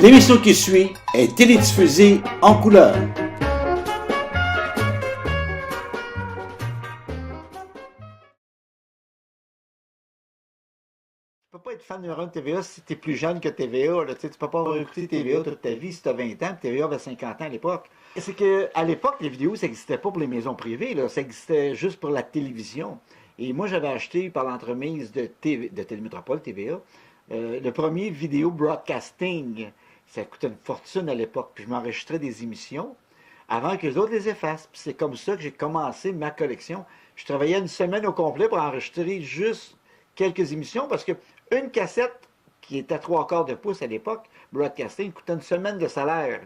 L'émission qui suit est télédiffusée en couleur. Tu peux pas être fan numéro un de TVA si tu es plus jeune que TVA. Là. Tu peux pas écouter TVA toute ta vie si tu as 20 ans. TVA avait 50 ans à l'époque. C'est qu'à l'époque, les vidéos, ça n'existait pas pour les maisons privées. Là. Ça existait juste pour la télévision. Et moi, j'avais acheté par l'entremise de Télémétropole, TVA, le premier vidéo broadcasting. Ça coûtait une fortune à l'époque. Puis je m'enregistrais des émissions avant que les autres les effacent. Puis c'est comme ça que j'ai commencé ma collection. Je travaillais une semaine au complet pour enregistrer juste quelques émissions parce que une cassette qui était à 3/4 de pouce à l'époque, broadcasting, coûtait une semaine de salaire.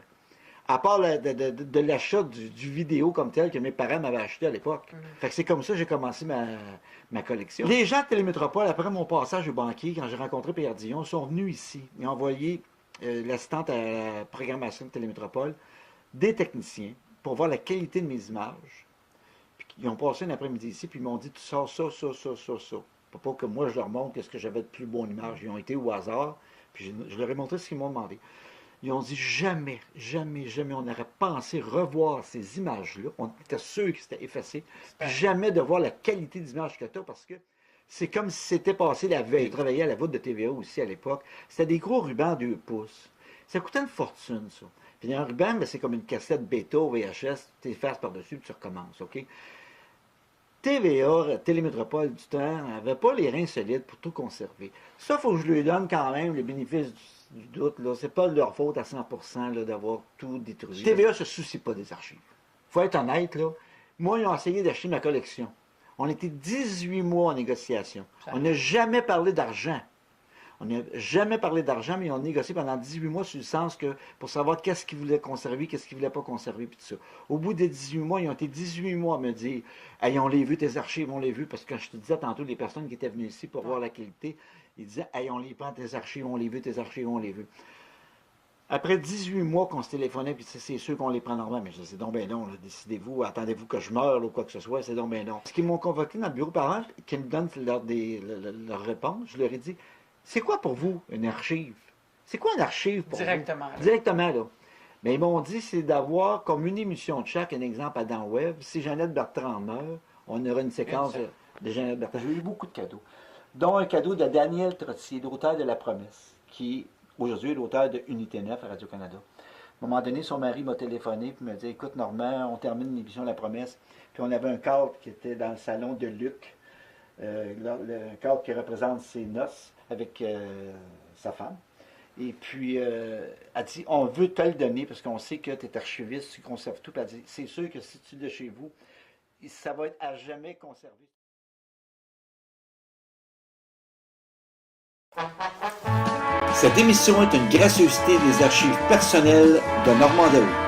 À part de l'achat du vidéo comme tel que mes parents m'avaient acheté à l'époque. Fait que c'est comme ça que j'ai commencé ma collection. Les gens de Télémétropole, après mon passage au banquier, quand j'ai rencontré Pierre Dion, sont venus ici. Ils ont envoyé l'assistante à la programmation de Télémétropole, des techniciens, pour voir la qualité de mes images. Puis ils ont passé un après-midi ici, puis ils m'ont dit, tu sors ça. Pour pas que moi je leur montre ce que j'avais de plus bonne image. Ils ont été au hasard, puis je leur ai montré ce qu'ils m'ont demandé. Ils ont dit jamais on n'aurait pensé revoir ces images-là. On était sûr que c'était effacé. Jamais de voir la qualité d'image que tu as parce que c'est comme si c'était passé la veille. Je travaillais à la voûte de TVA aussi à l'époque. C'était des gros rubans 2 pouces. Ça coûtait une fortune, ça. Puis un ruban, c'est comme une cassette bêta ou VHS. Tu effaces par-dessus puis tu recommences, OK? TVA, Télémétropole du temps, n'avait pas les reins solides pour tout conserver. Ça, il faut que je lui donne quand même le bénéfice du doute. C'est pas de leur faute à 100% là, d'avoir tout détruit. TVA ne se soucie pas des archives. Il faut être honnête, là. Moi, ils ont essayé d'acheter ma collection. On était 18 mois en négociation. On n'a jamais parlé d'argent. On n'a jamais parlé d'argent, mais ils ont négocié pendant 18 mois sur le sens que pour savoir qu'est-ce qu'ils voulaient conserver, qu'est-ce qu'ils ne voulaient pas conserver, puis tout ça. Au bout des 18 mois, ils ont été 18 mois à me dire « Hey, on les vu, tes archives, on les vu. » Parce que quand je te disais tantôt, les personnes qui étaient venues ici pour voir la qualité, ils disaient « Hey, on les prend, tes archives, on les vu, tes archives, on les vu. » Après 18 mois qu'on se téléphonait, puis c'est sûr qu'on les prend normalement, mais je disais, c'est donc ben non, décidez-vous, attendez-vous que je meure ou quoi que ce soit, c'est donc ben non. Ce qu'ils m'ont convoqué dans le bureau par exemple, qu'ils me donnent leur réponse, je leur ai dit, c'est quoi pour vous une archive? C'est quoi une archive pour Directement, vous? Directement, là. Mais ils m'ont dit, c'est d'avoir comme une émission de chaque, un exemple à Dan Web, si Jeannette Bertrand meurt, on aura une séquence de Jeannette Bertrand. J'ai eu beaucoup de cadeaux, dont un cadeau de Daniel Trottier, l'auteur de La Promesse, qui aujourd'hui est l'auteur de Unité 9 à Radio-Canada. À un moment donné, son mari m'a téléphoné et m'a dit, écoute Normand, on termine l'émission La Promesse, puis on avait un cadre qui était dans le salon de Luc, le cadre qui représente ses noces avec sa femme. Et puis, elle dit, on veut te le donner parce qu'on sait que tu es archiviste, tu conserves tout. Puis elle dit, c'est sûr que si tu l'as chez vous, ça va être à jamais conservé. Cette émission est une gracieuseté des archives personnelles de Normand Daou.